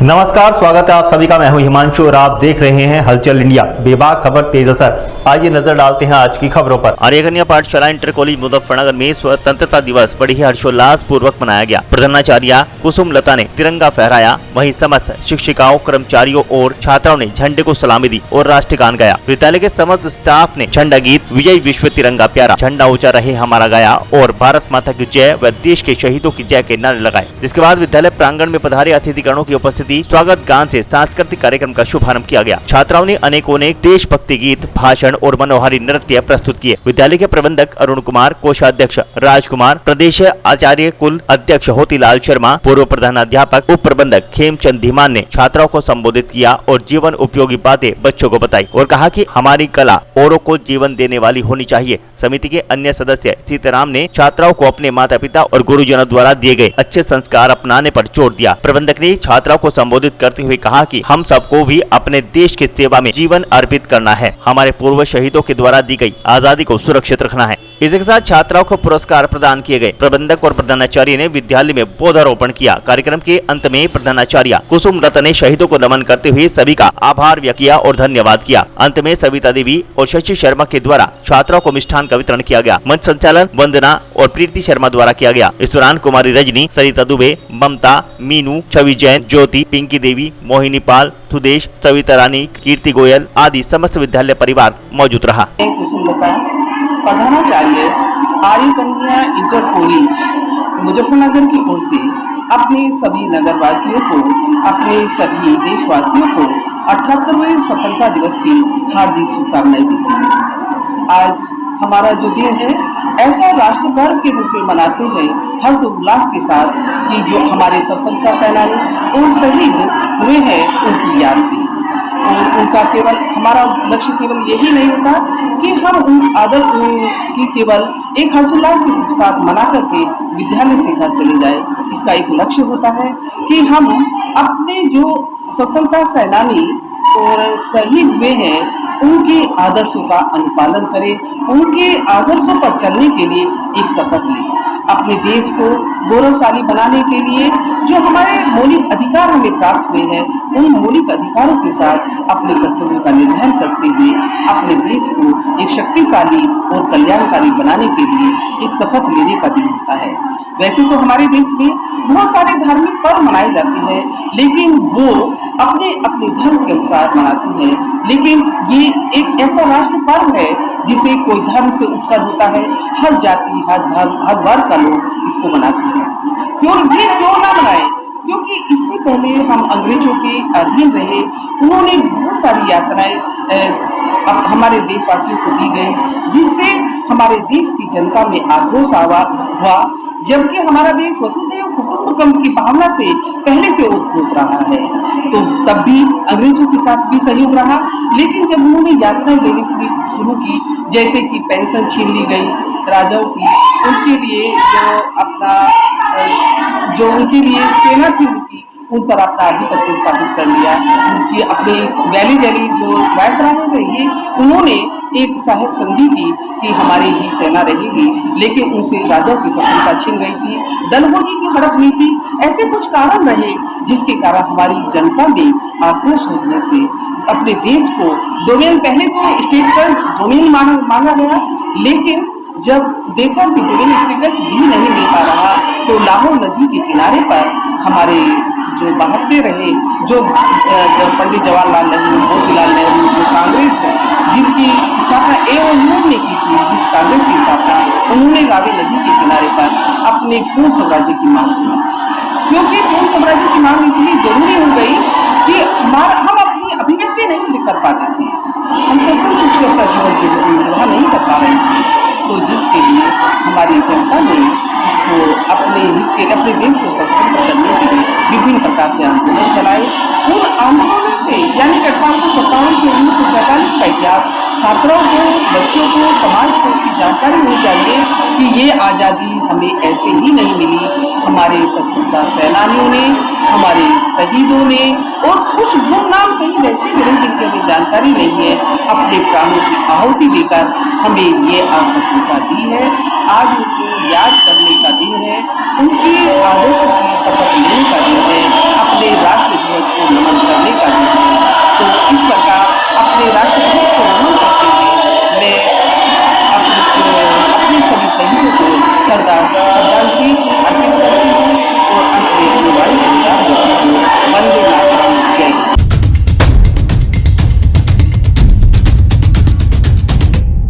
नमस्कार, स्वागत है आप सभी का। मैं हूं हिमांशु और आप देख रहे हैं हलचल इंडिया। बेबाक खबर तेज असर। आइए नजर डालते हैं आज की खबरों पर। आर्यकन्या पाठशाला इंटर कॉलेज मुजफ्फरनगर में स्वतंत्रता दिवस बड़ी ही हर्षोल्लास पूर्वक मनाया गया। प्रधानाचार्य कुसुम लता ने तिरंगा फहराया, वहीं समस्त शिक्षिकाओं, कर्मचारियों और छात्राओं ने झंडे को सलामी दी और राष्ट्रगान गाया। विद्यालय के समस्त स्टाफ ने झंडा गीत विजय विश्व तिरंगा प्यारा, झंडा ऊंचा रहे हमारा गाया और भारत माता की जय व देश के शहीदों की जय के नारे लगाए। जिसके बाद विद्यालय प्रांगण में पधारे अतिथिगणों की उपस्थिति स्वागत गान से सांस्कृतिक कार्यक्रम का शुभारंभ किया गया। छात्राओं ने अनेकों देशभक्ति गीत, भाषण और मनोहारी नृत्य प्रस्तुत किए। विद्यालय के प्रबंधक अरुण कुमार, कोषाध्यक्ष राजकुमार, प्रदेश आचार्य कुल अध्यक्ष होतीलाल शर्मा, पूर्व प्रधानाध्यापक उप प्रबंधक खेमचंद धीमान ने छात्राओं को संबोधित किया और जीवन उपयोगी बातें बच्चों को बताई और कहा कि हमारी कला औरों को जीवन देने वाली होनी चाहिए। समिति के अन्य सदस्य सीताराम ने छात्राओं को अपने माता पिता और गुरुजनों द्वारा दिए गए अच्छे संस्कार अपनाने पर जोर दिया। प्रबंधक ने छात्राओं को संबोधित करते हुए कहा कि हम सबको भी अपने देश की सेवा में जीवन अर्पित करना है। हमारे पूर्व शहीदों के द्वारा दी गई आजादी को सुरक्षित रखना है। इसी के साथ छात्राओं को पुरस्कार प्रदान किए गए। प्रबंधक और प्रधानाचार्य ने विद्यालय में पौधारोपण किया। कार्यक्रम के अंत में प्रधानाचार्य कुसुम लता ने शहीदों को नमन करते हुए सभी का आभार व्यक्त किया और धन्यवाद किया। अंत में सविता देवी और शशि शर्मा के द्वारा छात्राओं को मिष्ठान का वितरण किया गया। मंच संचालन वंदना और प्रीति शर्मा द्वारा किया गया। इस दौरान कुमारी रजनी, सरिता दुबे, ममता, मीनू, छवि जैन, ज्योति, पिंकी देवी, मोहिनी पाल, सुदेश, सविता रानी, कीर्ति गोयल आदि समस्त विद्यालय परिवार मौजूद रहा। प्रधानाचार्य आर्यकन्या इंटर कॉलेज मुजफ्फरनगर की ओर से अपने सभी नगरवासियों को, अपने सभी देशवासियों को 78वें स्वतंत्रता दिवस की हार्दिक शुभकामनाएं देती हूँ। आज हमारा जो दिन है ऐसा राष्ट्र पर्व के रूप में मनाते हैं हर्ष उल्लास के साथ कि जो हमारे स्वतंत्रता सेनानी और शहीद हुए हैं उनकी याद में। उनका केवल हमारा लक्ष्य केवल यही नहीं होता कि हम उन आदर की केवल एक हर्षोल्लास के साथ मना करके विद्यालय से घर चले जाए। इसका एक लक्ष्य होता है कि हम अपने जो स्वतंत्रता सेनानी और शहीद हुए हैं उनके आदर्शों का अनुपालन करें, उनके आदर्शों पर चलने के लिए एक शपथ लें। अपने देश को गौरवशाली बनाने के लिए जो हमारे मौलिक अधिकार हमें प्राप्त हुए हैं उन मौलिक अधिकारों के साथ अपने कर्तव्यों का निर्वहन करते हुए अपने देश को एक शक्तिशाली और कल्याणकारी बनाने के लिए एक शपथ लेने का दिन होता है। वैसे तो हमारे देश में बहुत सारे धार्मिक पर्व मनाए जाते हैं, लेकिन वो अपने अपने धर्म के अनुसार मनाते हैं। लेकिन ये एक ऐसा राष्ट्र पर्व है जिसे कोई धर्म से उठकर होता है। हर जाति, हर धर्म, हर वर्ग का लोग इसको मनाते हैं। क्यों ना मनाए? क्योंकि इससे पहले हम अंग्रेजों के अधीन रहे। उन्होंने बहुत सारी यातनाएं हमारे देशवासियों को दी गई, जिससे हमारे देश की जनता में आक्रोश हुआ। जबकि हमारा देश वसुधैव कुटुंबकम की भावना से पहले से ओत-प्रोत रहा है, तो तब भी अंग्रेजों के साथ भी सहयोग रहा। लेकिन जब उन्होंने यातनाएं देनी शुरू की, जैसे कि पेंशन छीन ली गई राजाओं की, उनके लिए जो उनके लिए सेना थी उन पर अपना आधिपत्य स्थापित कर लिया। उनकी अपने वैली जली जो वायसराय रही, उन्होंने एक सहायक संधि की कि हमारी ही सेना रहेगी, लेकिन उनसे राजाओं की सफलता छिन गई थी। डलहौजी की हड़प नीति, ऐसे कुछ कारण रहे जिसके कारण हमारी जनता में आक्रोश होने से अपने देश को डोमेन, पहले तो स्टेटस डोमेन माना गया, लेकिन जब देखा कि डोमेन स्टेटस भी नहीं मिल पा रहा तो लाहौर नदी के किनारे पर हमारे जो बहाते रहे, जो पंडित जवाहरलाल नेहरू, मोतीलाल नेहरू, जो कांग्रेस जिनकी स्थापना AOU ने की थी, जिस कांग्रेस की स्थापना उन्होंने रावी नदी के किनारे पर अपने पूर्ण स्वराज्य की मांग की। क्योंकि पूर्ण स्वराज्य की मांग इसलिए जरूरी हो गई कि हम अपनी अभिव्यक्ति नहीं कर पाते थे, हम स्वतंत्र रूप से अपना जीवन निर्वाह नहीं कर पा रहे थे। तो जिसके लिए हमारी जनता ने इसको अपने देश को स्वतंत्र करने के लिए विभिन्न प्रकार के आंदोलन चलाए। उन आंदोलनों से यानी 1857 से 1947 का इतिहास छात्रों को, बच्चों को, समाज को उसकी जानकारी होनी चाहिए कि ये आज़ादी हमें ऐसे ही नहीं मिली। हमारे स्वतंत्रता सेनानियों ने, हमारे शहीदों ने और कुछ गुमनाम शहीद ऐसे मिले जिनकी हमें जानकारी नहीं है, अपने प्राणों की आहुति देकर हमें ये स्वतंत्रता दी है। आज उनको याद करने का दिन है, उनके आदर्श की शपथ लेने का दिन